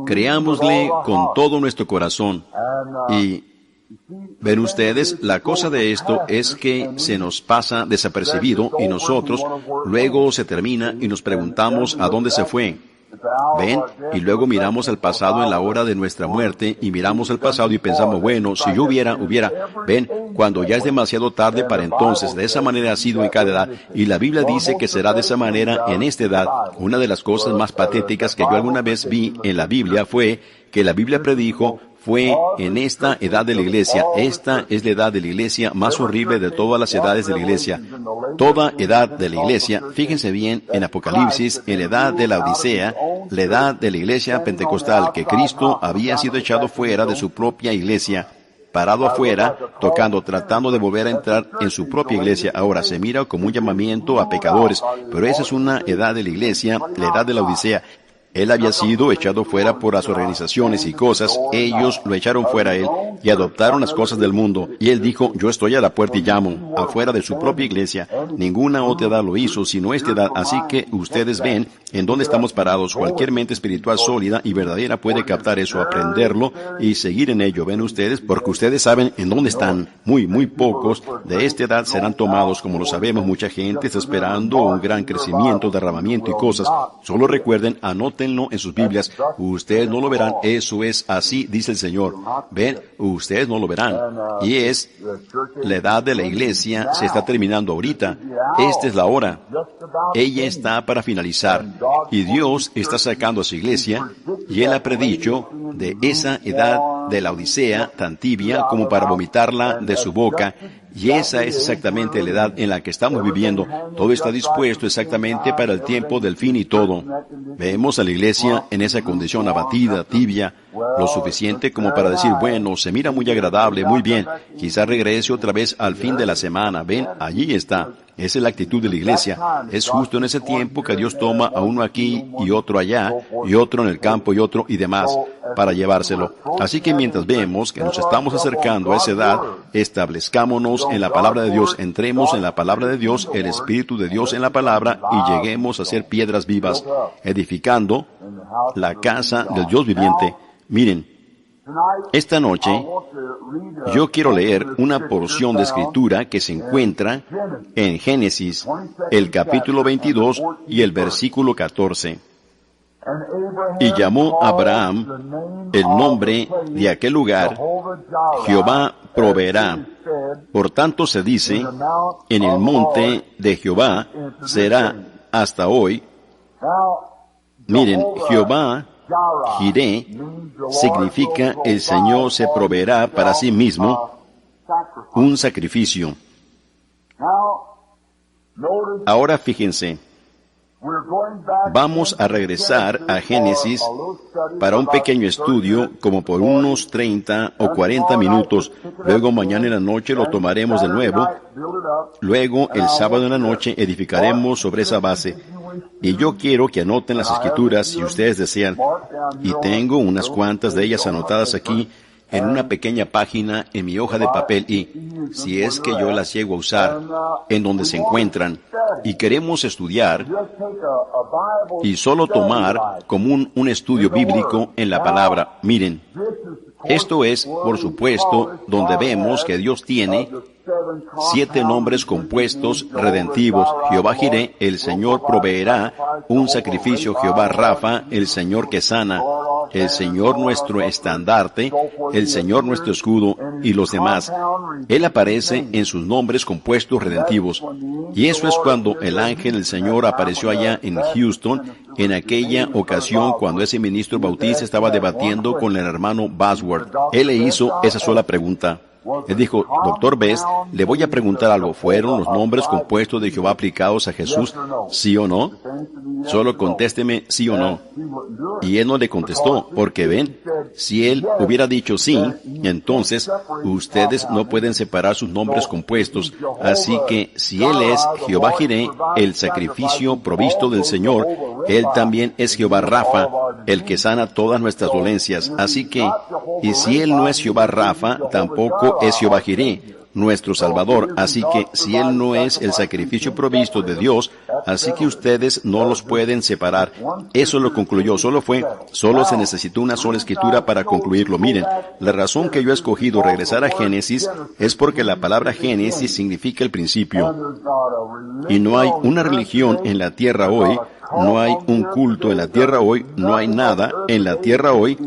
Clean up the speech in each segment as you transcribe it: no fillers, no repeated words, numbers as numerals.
Creámosle con todo nuestro corazón. Y ven ustedes, la cosa de esto es que se nos pasa desapercibido y nosotros luego se termina y nos preguntamos a dónde se fue. Ven, y luego miramos al pasado en la hora de nuestra muerte y miramos al pasado y pensamos, bueno, si yo hubiera, ven, cuando ya es demasiado tarde para entonces. De esa manera ha sido en cada edad, y la Biblia dice que será de esa manera en esta edad. Una de las cosas más patéticas que yo alguna vez vi en la Biblia fue que la Biblia predijo fue en esta edad de la iglesia. Esta es la edad de la iglesia más horrible de todas las edades de la iglesia. Toda edad de la iglesia, fíjense bien en Apocalipsis, en la edad de la Odisea, la edad de la iglesia pentecostal, que Cristo había sido echado fuera de su propia iglesia, parado afuera, tocando, tratando de volver a entrar en su propia iglesia. Ahora se mira como un llamamiento a pecadores, pero esa es una edad de la iglesia, la edad de la Odisea. Él había sido echado fuera por las organizaciones y cosas, ellos lo echaron fuera a él y adoptaron las cosas del mundo. Y él dijo, yo estoy a la puerta y llamo, afuera de su propia iglesia. Ninguna otra edad lo hizo, sino esta edad. Así que ustedes ven en dónde estamos parados. Cualquier mente espiritual sólida y verdadera puede captar eso, aprenderlo y seguir en ello. Ven ustedes, porque ustedes saben en dónde están. Muy pocos de esta edad serán tomados, como lo sabemos. Mucha gente está esperando un gran crecimiento, derramamiento y cosas. Solo recuerden, anótenlo en sus Biblias. Ustedes no lo verán. Eso es así, dice el Señor. Ven, ustedes no lo verán. Y es la edad de la iglesia se está terminando ahorita. Esta es la hora. Ella está para finalizar. Y Dios está sacando a su iglesia. Y Él ha predicho de esa edad de la Odisea tan tibia como para vomitarla de su boca. Y esa es exactamente la edad en la que estamos viviendo. Todo está dispuesto exactamente para el tiempo del fin y todo. Vemos a la iglesia en esa condición abatida, tibia, lo suficiente como para decir, bueno, se mira muy agradable, muy bien, quizás regrese otra vez al fin de la semana. Ven, allí está. Esa es la actitud de la iglesia. Es justo en ese tiempo que Dios toma a uno aquí y otro allá, y otro en el campo y otro y demás, para llevárselo. Así que mientras vemos que nos estamos acercando a esa edad, establezcámonos en la palabra de Dios, entremos en la palabra de Dios, el Espíritu de Dios en la palabra, y lleguemos a ser piedras vivas, edificando la casa del Dios viviente. Miren, esta noche yo quiero leer una porción de escritura que se encuentra en Génesis, el capítulo 22 y el versículo 14. Y llamó a Abraham el nombre de aquel lugar, Jehová proveerá. Por tanto se dice, en el monte de Jehová será hasta hoy. Miren, Jehová Jireh significa el Señor se proveerá para sí mismo un sacrificio. Ahora fíjense, vamos a regresar a Génesis para un pequeño estudio, como por unos 30 o 40 minutos. Luego mañana en la noche lo tomaremos de nuevo. Luego el sábado en la noche edificaremos sobre esa base. Y yo quiero que anoten las escrituras si ustedes desean. Y tengo unas cuantas de ellas anotadas aquí en una pequeña página en mi hoja de papel, y si es que yo las llego a usar, en donde se encuentran, y queremos estudiar y solo tomar como un estudio bíblico en la palabra. Miren, esto es, por supuesto, donde vemos que Dios tiene 7 nombres compuestos redentivos. Jehová Jireh, el Señor proveerá un sacrificio. Jehová Rafa, el Señor que sana. El Señor nuestro estandarte, el Señor nuestro escudo, y los demás. Él aparece en sus nombres compuestos redentivos. Y eso es cuando el ángel del Señor apareció allá en Houston, en aquella ocasión cuando ese ministro bautista estaba debatiendo con el hermano Bosworth. Él le hizo esa sola pregunta. Él dijo, Dr. Best, le voy a preguntar algo. ¿Fueron los nombres compuestos de Jehová aplicados a Jesús? ¿Sí o no? Solo contésteme sí o no. Y él no le contestó, porque ven, si él hubiera dicho sí, entonces ustedes no pueden separar sus nombres compuestos. Así que si él es Jehová Jireh, el sacrificio provisto del Señor, él también es Jehová Rafa, el que sana todas nuestras dolencias. Así que, y si él no es Jehová Rafa, tampoco es Jehová Jireh. nuestro Salvador. Así que si Él no es el sacrificio provisto de Dios, así que ustedes no los pueden separar. Eso lo concluyó. Solo se necesitó una sola escritura para concluirlo. Miren, la razón que yo he escogido regresar a Génesis es porque la palabra Génesis significa el principio. Y no hay una religión en la tierra hoy, no hay un culto en la tierra hoy, no hay nada en la tierra hoy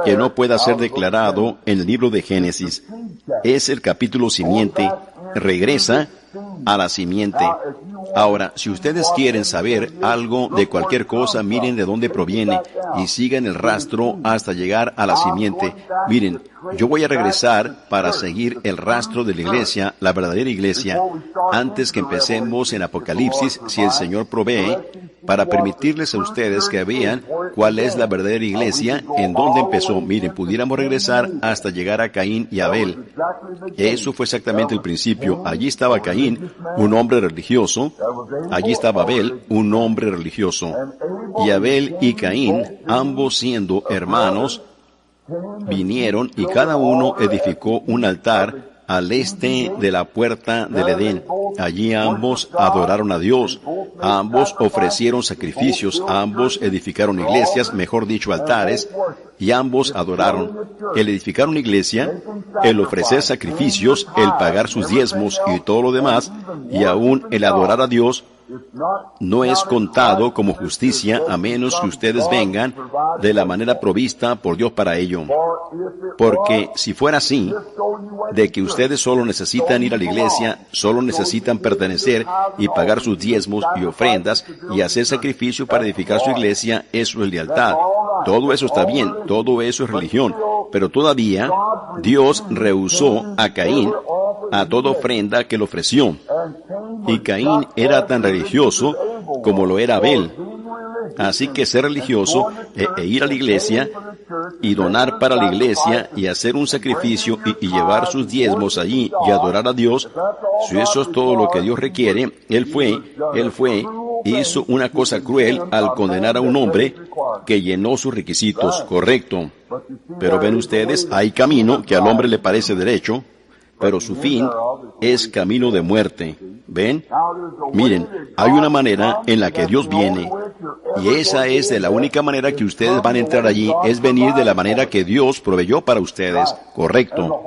que no pueda ser declarado en el libro de Génesis. Es el capítulo simiente. Regresa a la simiente. Ahora, si ustedes quieren saber algo de cualquier cosa, miren de dónde proviene y sigan el rastro hasta llegar a la simiente. Miren, yo voy a regresar para seguir el rastro de la iglesia, la verdadera iglesia, antes que empecemos en Apocalipsis, si el Señor provee, para permitirles a ustedes que vean cuál es la verdadera iglesia, en dónde empezó. Miren, pudiéramos regresar hasta llegar a Caín y Abel. Eso fue exactamente el principio. Allí estaba Caín, un hombre religioso. Allí estaba Abel, un hombre religioso. Y Abel y Caín, ambos siendo hermanos, vinieron y cada uno edificó un altar al este de la puerta del Edén. Allí ambos adoraron a Dios, ambos ofrecieron sacrificios, ambos edificaron iglesias, mejor dicho, altares, y ambos adoraron. El edificar una iglesia, el ofrecer sacrificios, el pagar sus diezmos y todo lo demás, y aún el adorar a Dios, no es contado como justicia a menos que ustedes vengan de la manera provista por Dios para ello. Porque si fuera así, de que ustedes solo necesitan ir a la iglesia, solo necesitan pertenecer y pagar sus diezmos y ofrendas y hacer sacrificio para edificar su iglesia, eso es lealtad. Todo eso está bien, todo eso es religión, pero todavía Dios rehusó a Caín a toda ofrenda que le ofreció. Y Caín era tan religioso como lo era Abel. Así que ser religioso e ir a la iglesia y donar para la iglesia y hacer un sacrificio y llevar sus diezmos allí y adorar a Dios, si eso es todo lo que Dios requiere, Él hizo una cosa cruel al condenar a un hombre que llenó sus requisitos, correcto. Pero ven ustedes, hay camino que al hombre le parece derecho, pero su fin es camino de muerte. ¿Ven? Miren, hay una manera en la que Dios viene, y esa es de la única manera que ustedes van a entrar allí, es venir de la manera que Dios proveyó para ustedes, correcto.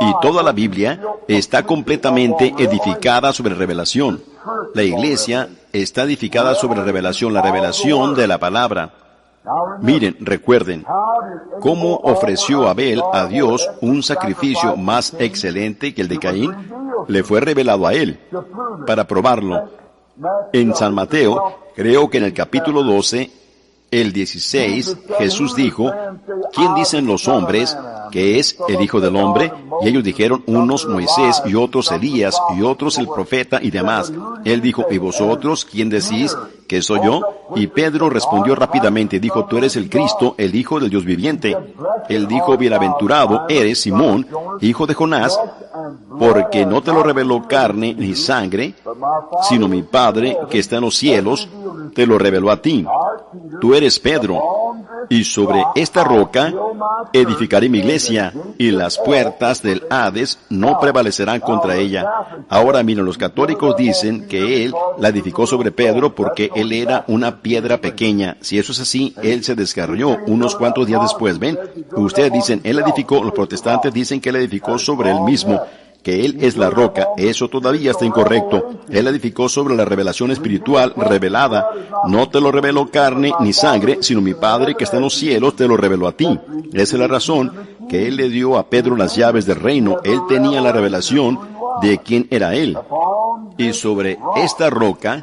Y toda la Biblia está completamente edificada sobre revelación. La iglesia está edificada sobre revelación, la revelación de la palabra. Miren, recuerden, ¿cómo ofreció Abel a Dios un sacrificio más excelente que el de Caín? Le fue revelado a él, para probarlo. En San Mateo, creo que en el capítulo 12, el 16, Jesús dijo, ¿quién dicen los hombres que es el Hijo del Hombre? Y ellos dijeron, unos Moisés y otros Elías y otros el profeta y demás. Él dijo, ¿y vosotros quién decís que soy yo? Y Pedro respondió rápidamente, dijo, tú eres el Cristo, el Hijo del Dios viviente. Él dijo, bienaventurado eres Simón, hijo de Jonás, porque no te lo reveló carne ni sangre, sino mi Padre que está en los cielos, te lo reveló a ti. Tú eres Pedro, y sobre esta roca edificaré mi iglesia, y las puertas del Hades no prevalecerán contra ella. Ahora miren, los católicos dicen que él la edificó sobre Pedro porque él era una piedra pequeña. Si eso es así, él se descarrió unos cuantos días después. ¿Ven? Ustedes dicen, él edificó, los protestantes dicen que él edificó sobre él mismo, que Él es la roca. Eso todavía está incorrecto. Él edificó sobre la revelación espiritual revelada. No te lo reveló carne ni sangre, sino mi Padre que está en los cielos te lo reveló a ti. Esa es la razón que Él le dio a Pedro las llaves del reino. Él tenía la revelación de quién era Él. Y sobre esta roca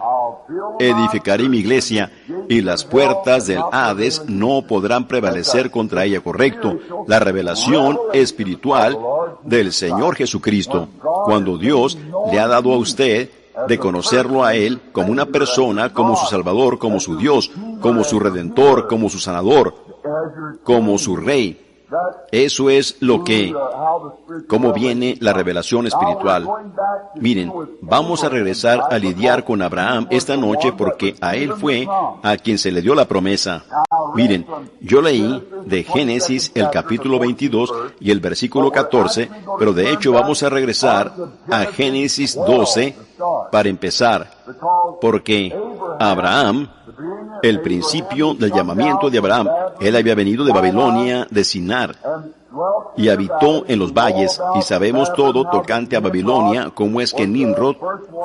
edificaré mi iglesia, y las puertas del Hades no podrán prevalecer contra ella. Correcto. La revelación espiritual del Señor Jesucristo. Cuando Dios le ha dado a usted de conocerlo a Él como una persona, como su Salvador, como su Dios, como su Redentor, como su Sanador, como su Rey. Eso es cómo viene la revelación espiritual. Miren, vamos a regresar a lidiar con Abraham esta noche porque a él fue a quien se le dio la promesa. Miren, yo leí de Génesis el capítulo 22 y el versículo 14, pero de hecho vamos a regresar a Génesis 12 para empezar, porque Abraham, el principio del llamamiento de Abraham, él había venido de Babilonia, de Sinar, y habitó en los valles, y sabemos todo tocante a Babilonia, cómo es que Nimrod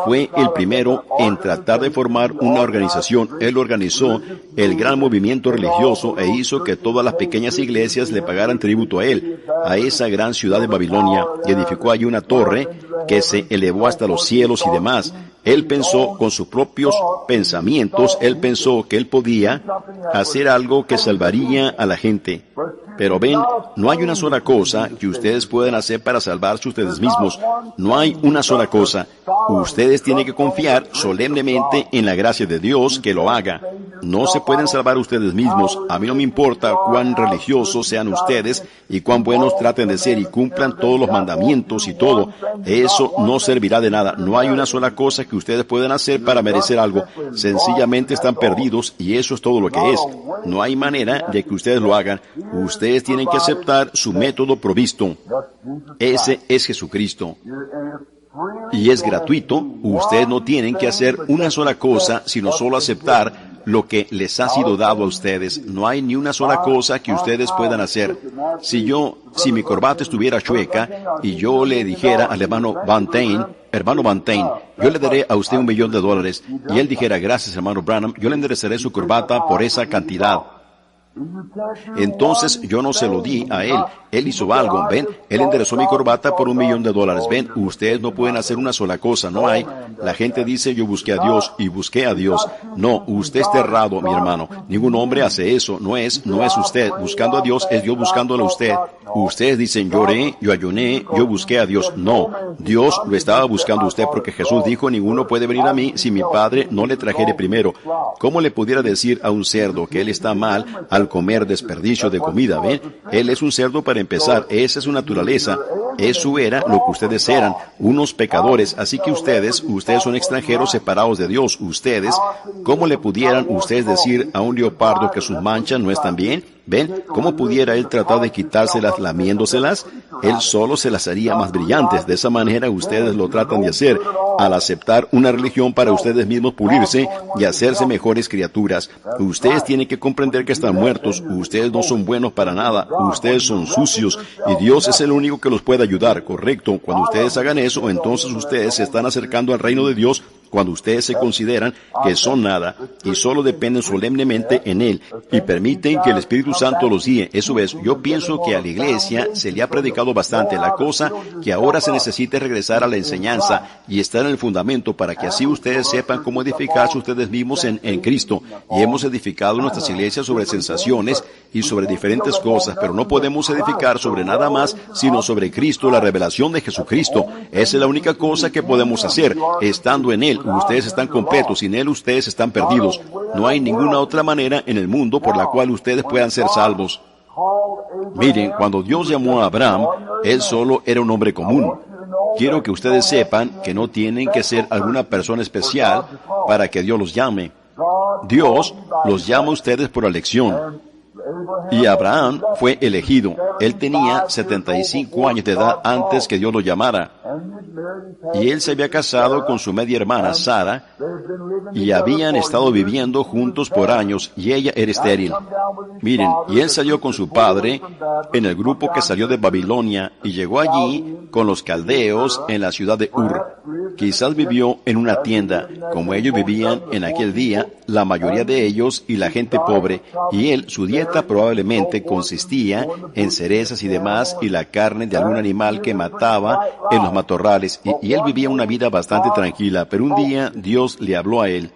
fue el primero en tratar de formar una organización. Él organizó el gran movimiento religioso e hizo que todas las pequeñas iglesias le pagaran tributo a él, a esa gran ciudad de Babilonia, y edificó allí una torre que se elevó hasta los cielos y demás. Él pensó con sus propios pensamientos, él pensó que él podía hacer algo que salvaría a la gente. Pero ven, no hay una sola cosa que ustedes puedan hacer para salvarse ustedes mismos. No hay una sola cosa. Ustedes tienen que confiar solemnemente en la gracia de Dios que lo haga. No se pueden salvar ustedes mismos. A mí no me importa cuán religiosos sean ustedes y cuán buenos traten de ser y cumplan todos los mandamientos y todo. Eso no servirá de nada. No hay una sola cosa que ustedes puedan hacer para merecer algo. Sencillamente están perdidos y eso es todo lo que es. No hay manera de que ustedes lo hagan. Ustedes tienen que aceptar su método provisto. Ese es Jesucristo. Y es gratuito. Ustedes no tienen que hacer una sola cosa, sino solo aceptar lo que les ha sido dado a ustedes. No hay ni una sola cosa que ustedes puedan hacer. Si mi corbata estuviera chueca y yo le dijera al hermano Van Tain, yo le daré a usted $1 millón, y él dijera, gracias hermano Branham, yo le enderezaré su corbata por esa cantidad. Entonces yo no se lo di a él. Él hizo algo, ven, él enderezó mi corbata por $1 millón. Ven, ustedes no pueden hacer una sola cosa, no hay. La gente dice, yo busqué a Dios y busqué a Dios. No, usted está errado, mi hermano. Ningún hombre hace eso, no es usted. Buscando a Dios es Dios buscándolo a usted. Ustedes dicen, yo oré, yo ayuné, yo busqué a Dios. No, Dios lo estaba buscando a usted porque Jesús dijo, ninguno puede venir a mí si mi Padre no le trajere primero. ¿Cómo le pudiera decir a un cerdo que él está mal al comer desperdicio de comida? ¿Ven? Él es un cerdo para empezar, esa es su naturaleza. Eso era lo que ustedes eran, unos pecadores. Así que ustedes son extranjeros separados de Dios. Ustedes, ¿cómo le pudieran ustedes decir a un leopardo que sus manchas no están bien? ¿Ven? ¿Cómo pudiera él tratar de quitárselas lamiéndoselas? Él solo se las haría más brillantes. De esa manera ustedes lo tratan de hacer, al aceptar una religión para ustedes mismos pulirse y hacerse mejores criaturas. Ustedes tienen que comprender que están muertos. Ustedes no son buenos para nada. Ustedes son sucios y Dios es el único que los puede ayudar, ¿correcto? Cuando ustedes hagan eso, entonces ustedes se están acercando al reino de Dios. Cuando ustedes se consideran que son nada y solo dependen solemnemente en Él y permiten que el Espíritu Santo los guíe. Eso es, yo pienso que a la iglesia se le ha predicado bastante. La cosa que ahora se necesita es regresar a la enseñanza y estar en el fundamento para que así ustedes sepan cómo edificarse ustedes mismos en Cristo. Y hemos edificado nuestras iglesias sobre sensaciones y sobre diferentes cosas, pero no podemos edificar sobre nada más sino sobre Cristo, la revelación de Jesucristo. Esa es la única cosa que podemos hacer, estando en Él. Ustedes están completos, sin Él ustedes están perdidos. No hay ninguna otra manera en el mundo por la cual ustedes puedan ser salvos. Miren, cuando Dios llamó a Abraham, él solo era un hombre común. Quiero que ustedes sepan que no tienen que ser alguna persona especial para que Dios los llame. Dios los llama a ustedes por elección. Y Abraham fue elegido. Él tenía 75 años de edad antes que Dios lo llamara. Y él se había casado con su media hermana, Sara, y habían estado viviendo juntos por años, y ella era estéril. Miren, y él salió con su padre en el grupo que salió de Babilonia, y llegó allí con los caldeos en la ciudad de Ur. Quizás vivió en una tienda, como ellos vivían en aquel día, la mayoría de ellos y la gente pobre, y él, su dieta probablemente consistía en cerezas y demás, y la carne de algún animal que mataba en los matorrales, y él vivía una vida bastante tranquila, pero un día Dios le habló a él.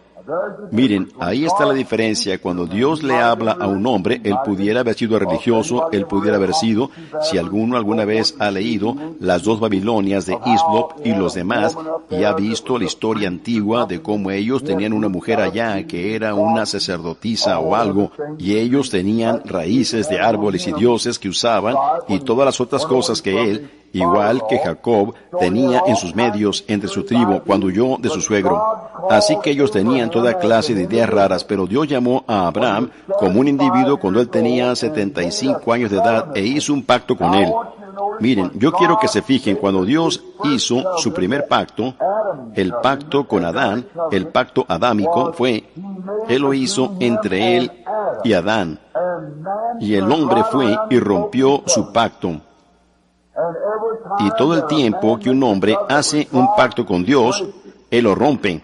Miren, ahí está la diferencia. Cuando Dios le habla a un hombre, él pudiera haber sido religioso, él pudiera haber sido, si alguno alguna vez ha leído las dos Babilonias de Hislop y los demás, y ha visto la historia antigua de cómo ellos tenían una mujer allá que era una sacerdotisa o algo, y ellos tenían raíces de árboles y dioses que usaban, y todas las otras cosas que él, igual que Jacob, tenía en sus medios entre su tribu cuando huyó de su suegro. Así que ellos tenían toda clase de ideas raras, pero Dios llamó a Abraham como un individuo cuando él tenía 75 años de edad e hizo un pacto con él. Miren, yo quiero que se fijen, cuando Dios hizo su primer pacto, el pacto con Adán, el pacto adámico él lo hizo entre él y Adán. Y el hombre fue y rompió su pacto. Y todo el tiempo que un hombre hace un pacto con Dios, él lo rompe.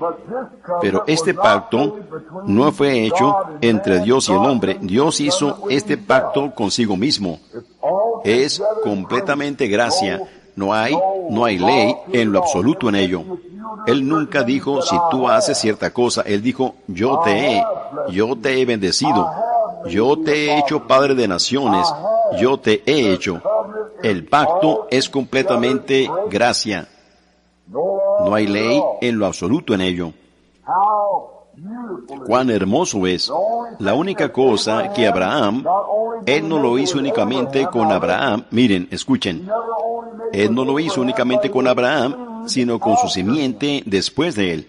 Pero este pacto no fue hecho entre Dios y el hombre. Dios hizo este pacto consigo mismo. Es completamente gracia. No hay ley en lo absoluto en ello. Él nunca dijo, si tú haces cierta cosa. Él dijo, yo te he bendecido. Yo te he hecho padre de naciones. Yo te he hecho. El pacto es completamente gracia. No hay ley en lo absoluto en ello. Cuán hermoso es. La única cosa que Abraham, él no lo hizo únicamente con Abraham. Miren, escuchen. Él no lo hizo únicamente con Abraham, sino con su simiente después de él.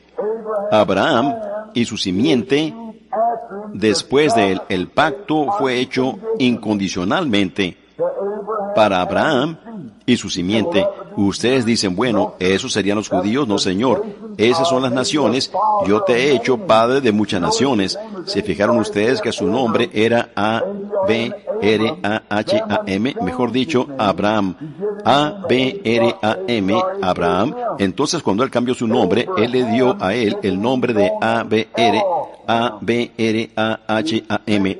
Abraham y su simiente después de él. El pacto fue hecho incondicionalmente para Abraham y su simiente. Ustedes dicen, bueno, ¿esos serían los judíos? No, Señor. Esas son las naciones. Yo te he hecho padre de muchas naciones. ¿Se fijaron ustedes que su nombre era A-B-R-A-H-A-M? Mejor dicho, Abraham. A-B-R-A-M, Abraham. Entonces, cuando él cambió su nombre, él le dio a él el nombre de A-B-R-A-H-A-M,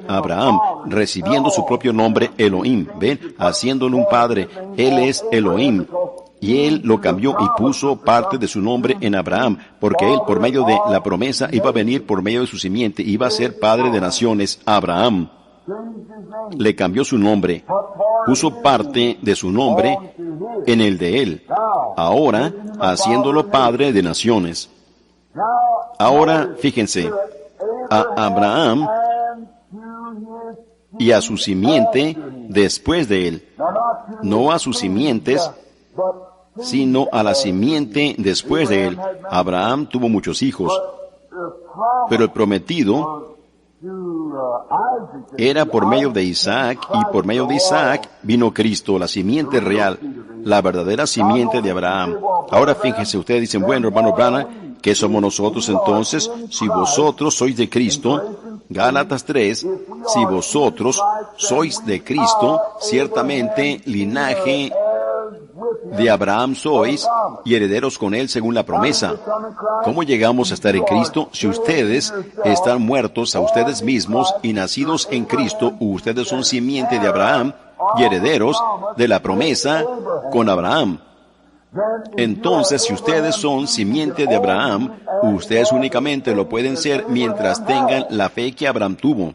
Abraham, recibiendo su propio nombre Elohim. ¿Ven? Haciéndole un padre. Él es Elohim. Y él lo cambió y puso parte de su nombre en Abraham, porque él, por medio de la promesa, iba a venir por medio de su simiente, iba a ser padre de naciones, Abraham. Le cambió su nombre, puso parte de su nombre en el de él, ahora haciéndolo padre de naciones. Ahora, fíjense, a Abraham y a su simiente después de él, no a sus simientes, sino a la simiente después de él. Abraham tuvo muchos hijos, pero el prometido era por medio de Isaac, y por medio de Isaac vino Cristo, la simiente real, la verdadera simiente de Abraham. Ahora fíjense, ustedes dicen, bueno, hermano Branham, ¿qué somos nosotros entonces? Si vosotros sois de Cristo, Gálatas 3, si vosotros sois de Cristo, ciertamente linaje de Abraham sois y herederos con él según la promesa. ¿Cómo llegamos a estar en Cristo? Si ustedes están muertos a ustedes mismos y nacidos en Cristo, ustedes son simiente de Abraham y herederos de la promesa con Abraham. Entonces, si ustedes son simiente de Abraham, ustedes únicamente lo pueden ser mientras tengan la fe que Abraham tuvo.